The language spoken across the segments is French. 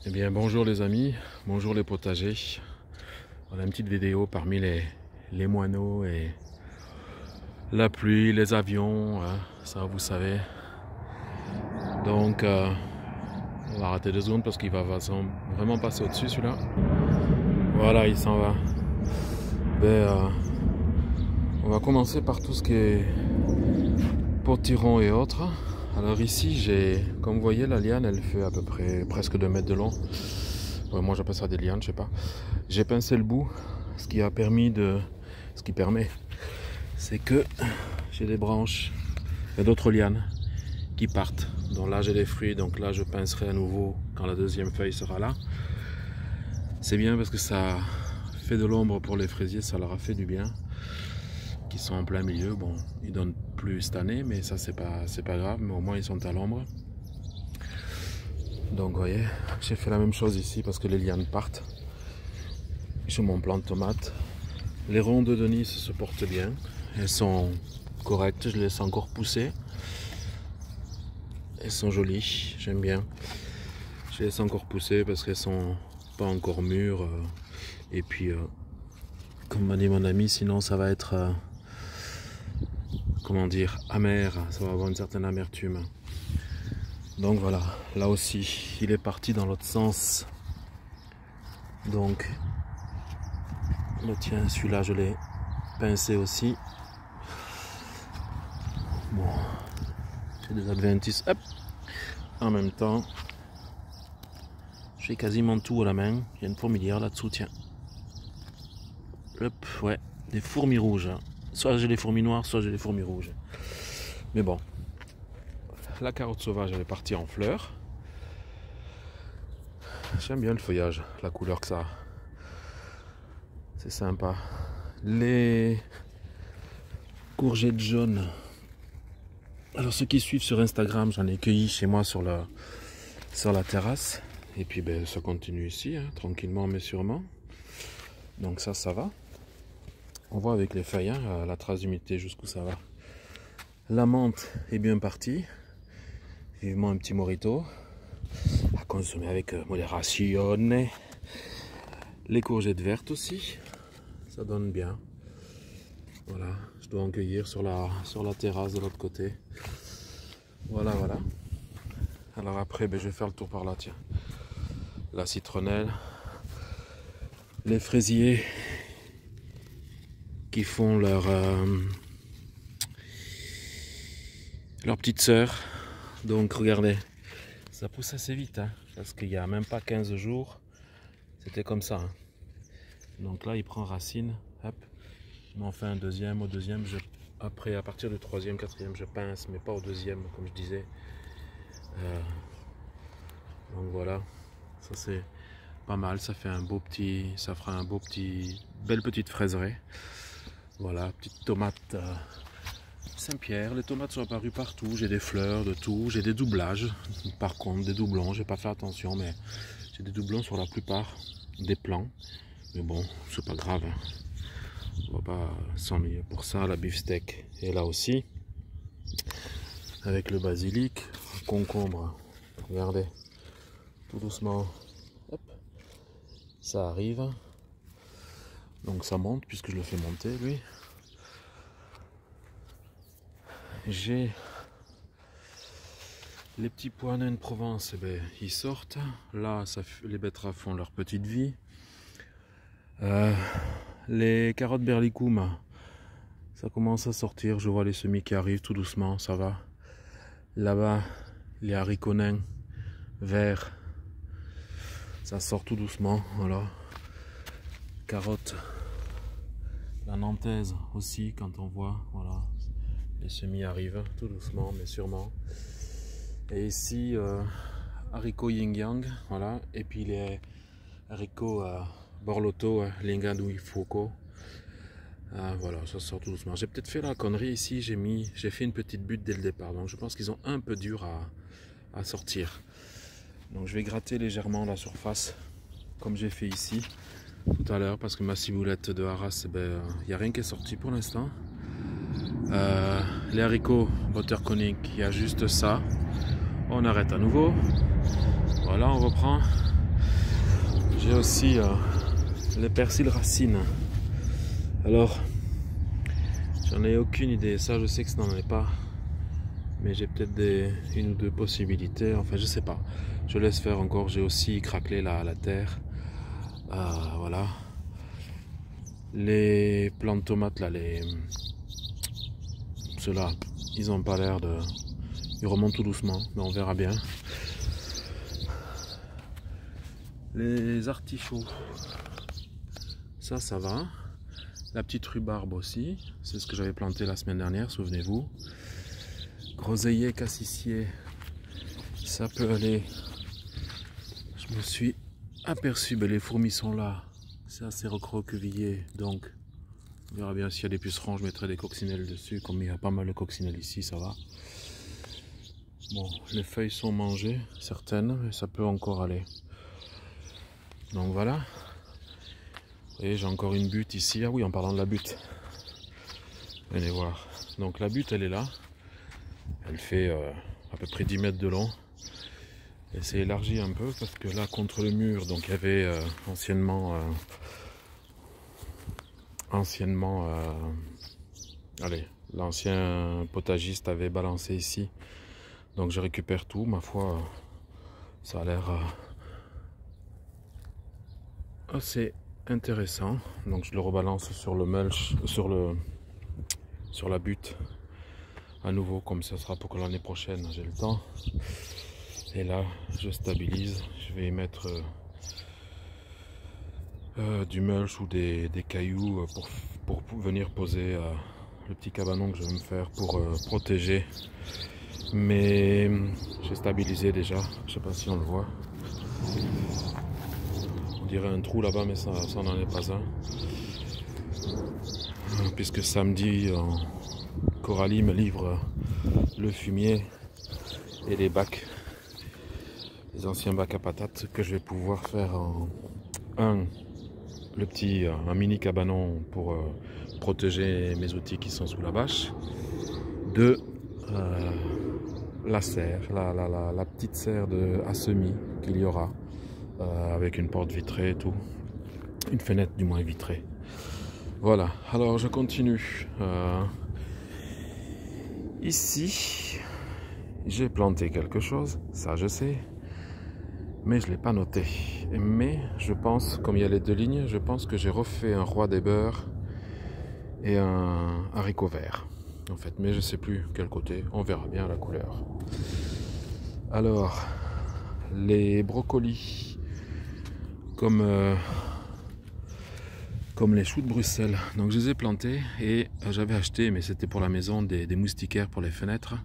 Eh bien bonjour les amis, bonjour les potagers. Voilà une petite vidéo parmi les moineaux et la pluie, les avions, hein, ça vous savez. Donc on va arrêter 2 secondes parce qu'il va vraiment passer au-dessus celui-là. Voilà, il s'en va. On va commencer par tout ce qui est potiron et autres. Alors ici, comme vous voyez, la liane, elle fait à peu près presque 2 mètres de long. Ouais, moi j'appelle ça des lianes, je sais pas. J'ai pincé le bout, ce qui permet, c'est que j'ai des branches et d'autres lianes qui partent. Donc là j'ai des fruits, donc là je pincerai à nouveau quand la deuxième feuille sera là. C'est bien parce que ça fait de l'ombre pour les fraisiers, ça leur a fait du bien. Qui sont en plein milieu, bon, ils donnent plus cette année, mais ça c'est pas grave, mais au moins ils sont à l'ombre. Donc vous voyez, j'ai fait la même chose ici parce que les lianes partent. Sur mon plant de tomates, les rondes de Nice se portent bien, elles sont correctes, je les laisse encore pousser. Elles sont jolies, j'aime bien. Je les laisse encore pousser parce qu'elles sont pas encore mûres. Et puis, comme m'a dit mon ami, sinon ça va être, comment dire, amer, ça va avoir une certaine amertume. Donc voilà, là aussi, il est parti dans l'autre sens. Donc, le tien, celui-là, je l'ai pincé aussi. Bon, j'ai des adventices, hop, en même temps. J'ai quasiment tout à la main. Il y a une fourmilière là-dessous, tiens. Hop, ouais, des fourmis rouges. Soit j'ai les fourmis noires, soit j'ai les fourmis rouges. Mais bon, la carotte sauvage, elle est partie en fleurs. J'aime bien le feuillage, la couleur que ça a. C'est sympa. Les courgettes jaunes. Alors ceux qui suivent sur Instagram, j'en ai cueilli chez moi sur la terrasse. Et puis ça continue ici, hein, tranquillement mais sûrement. Donc ça va. On voit avec les feuilles, hein, la trace d'humidité jusqu'où ça va. La menthe est bien partie. Vivement un petit morito. À consommer avec modération. Les courgettes vertes aussi. Ça donne bien. Voilà. Je dois en cueillir sur la terrasse de l'autre côté. Voilà. Alors après, je vais faire le tour par là, tiens. La citronnelle. Les fraisiers qui font leur petite sœur. Donc regardez, ça pousse assez vite, hein, parce qu'il n'y a même pas 15 jours, c'était comme ça. Hein. Donc là, il prend racine, hop, je m'en fais un deuxième, au deuxième, après à partir du troisième, quatrième, je pince, mais pas au deuxième, comme je disais. Donc voilà, ça c'est pas mal, ça fait ça fera un beau petit, belle petite fraiserie. Voilà, petite tomate Saint-Pierre, les tomates sont apparues partout, j'ai des fleurs de tout, j'ai des doublages, par contre des doublons, j'ai pas fait attention, mais j'ai des doublons sur la plupart des plants, mais bon, c'est pas grave, hein. On va pas s'ennuyer pour ça. La beefsteak est là aussi, avec le basilic, le concombre, regardez, tout doucement, hop, ça arrive, donc ça monte puisque je le fais monter lui. J'ai les petits pois nains de Provence, ils sortent. Là, les betteraves font leur petite vie. Les carottes berlicum, ça commence à sortir. Je vois les semis qui arrivent tout doucement, ça va. Là-bas, les haricots nains verts, ça sort tout doucement. Voilà. Carottes, la nantaise aussi, quand on voit, voilà. Les semis arrivent tout doucement mais sûrement. Et ici haricots yin yang, voilà. Et puis les haricots borlotto, lingandui fuoco. Voilà, ça sort tout doucement. J'ai peut-être fait la connerie ici, j'ai fait une petite butte dès le départ. Donc je pense qu'ils ont un peu dur à sortir. Donc je vais gratter légèrement la surface comme j'ai fait ici tout à l'heure parce que ma ciboulette de Arras, il n'y a rien qui est sorti pour l'instant. Les haricots butterconic, il y a juste ça. On arrête à nouveau. Voilà, on reprend. J'ai aussi les persils racines. Alors, j'en ai aucune idée. Ça, je sais que ça n'en est pas. Mais j'ai peut-être une ou deux possibilités. Enfin, je sais pas. Je laisse faire encore. J'ai aussi craquelé la terre. Voilà. Les plants de tomates, là, ceux-là, ils n'ont pas l'air de... Ils remontent tout doucement, mais on verra bien. Les artichauts, ça va. La petite rhubarbe aussi, c'est ce que j'avais planté la semaine dernière, souvenez-vous. Groseillier, cassissier, ça peut aller. Je me suis aperçu, ben les fourmis sont là. C'est assez recroquevillé, donc on verra bien s'il y a des pucerons, je mettrai des coccinelles dessus. Comme il y a pas mal de coccinelles ici, ça va. Bon, les feuilles sont mangées, certaines, mais ça peut encore aller. Donc voilà. Vous voyez, j'ai encore une butte ici. Ah oui, en parlant de la butte. Venez voir. Donc la butte, elle est là. Elle fait à peu près 10 mètres de long. Elle s'est élargie un peu parce que là, contre le mur, donc il y avait allez, l'ancien potagiste avait balancé ici. Donc je récupère tout. Ma foi, ça a l'air assez intéressant. Donc je le rebalance sur le mulch, sur la butte à nouveau, comme ça sera pour que l'année prochaine j'ai le temps. Et là je stabilise, je vais y mettre du mulch ou des cailloux pour venir poser le petit cabanon que je vais me faire pour protéger. Mais j'ai stabilisé déjà, je sais pas si on le voit. On dirait un trou là-bas, mais ça n'en est pas un. Puisque samedi, Coralie me livre le fumier et les bacs, les anciens bacs à patates que je vais pouvoir faire un mini cabanon pour protéger mes outils qui sont sous la bâche. 2, la serre, la petite serre à semis qu'il y aura avec une porte vitrée et tout, une fenêtre du moins vitrée. Voilà, alors je continue. Ici, j'ai planté quelque chose, ça je sais, mais je ne l'ai pas noté. Mais je pense, comme il y a les deux lignes, je pense que j'ai refait un roi des beurs et un haricot vert. En fait, mais je ne sais plus quel côté, on verra bien la couleur. Alors, les brocolis, comme les choux de Bruxelles. Donc je les ai plantés et j'avais acheté, mais c'était pour la maison, des moustiquaires pour les fenêtres.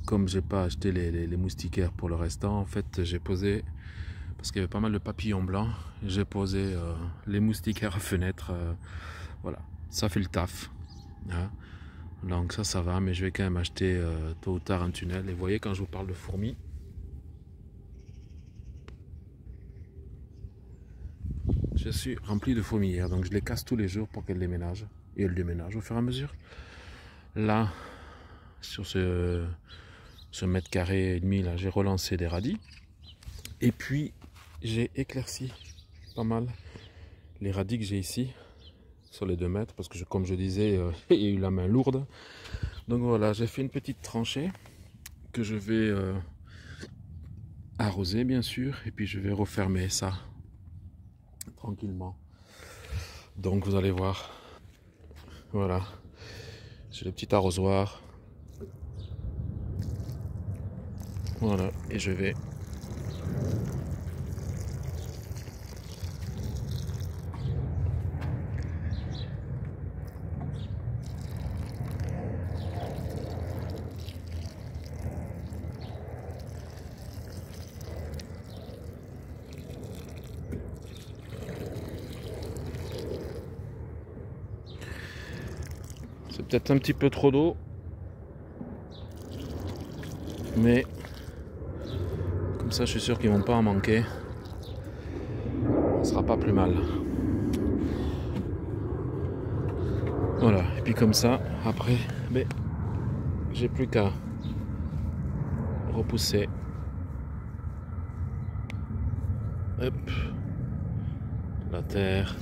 Comme j'ai pas acheté les moustiquaires pour le restant, en fait j'ai posé, parce qu'il y avait pas mal de papillons blancs, j'ai posé les moustiquaires à fenêtre. Voilà, ça fait le taf. Hein. Donc ça va, mais je vais quand même acheter tôt ou tard un tunnel. Et vous voyez, quand je vous parle de fourmis, je suis rempli de fourmilières, donc je les casse tous les jours pour qu'elles déménagent. Et elles déménagent au fur et à mesure. Là, sur ce mètre carré et demi, là, j'ai relancé des radis. Et puis, j'ai éclairci pas mal les radis que j'ai ici, sur les 2 mètres, parce que comme je disais, il y a eu la main lourde. Donc voilà, j'ai fait une petite tranchée que je vais arroser, bien sûr, et puis je vais refermer ça tranquillement. Donc vous allez voir, voilà, j'ai le petit arrosoir, voilà, et je vais peut-être un petit peu trop d'eau, mais comme ça je suis sûr qu'ils vont pas en manquer, ça sera pas plus mal. Voilà, et puis comme ça après, mais j'ai plus qu'à repousser Hop. La terre.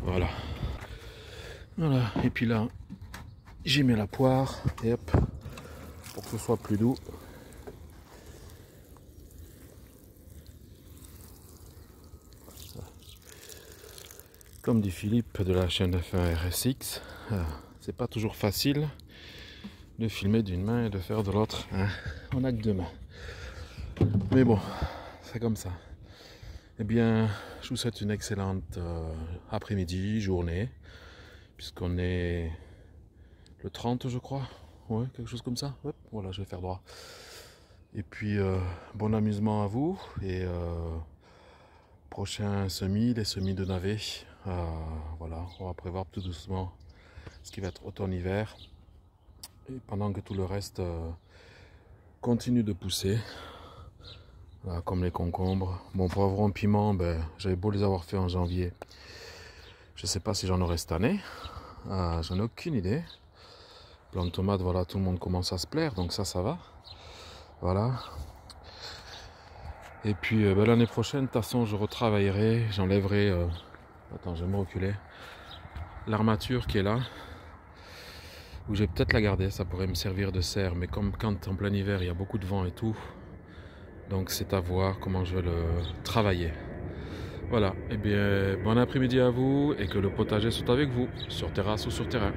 Voilà. Voilà. Et puis là, j'y mets la poire. Et hop. Pour que ce soit plus doux. Comme dit Philippe de la chaîne F1 RSX, c'est pas toujours facile de filmer d'une main et de faire de l'autre. Hein. On n'a que deux mains. Mais bon, c'est comme ça. Eh bien, je vous souhaite une excellente après-midi, journée, puisqu'on est le 30, je crois. Ouais, quelque chose comme ça. Ouais, voilà, je vais faire droit. Et puis, bon amusement à vous. Et prochain semis, les semis de navets. Voilà, on va prévoir tout doucement ce qui va être automne-hiver. Et pendant que tout le reste continue de pousser. Voilà, comme les concombres. Bon, poivrons, piments, ben, j'avais beau les avoir fait en janvier. Je ne sais pas si j'en aurai cette année. J'en ai aucune idée. Blanc de tomate, voilà, tout le monde commence à se plaire, donc ça va. Voilà. Et puis ben, l'année prochaine, de toute façon, je retravaillerai, j'enlèverai... Attends, je vais me reculer. L'armature qui est là. Ou je vais peut-être la garder, ça pourrait me servir de serre. Mais comme quand en plein hiver, il y a beaucoup de vent et tout. Donc c'est à voir comment je vais le travailler. Voilà, et bien bon après-midi à vous et que le potager soit avec vous, sur terrasse ou sur terrain.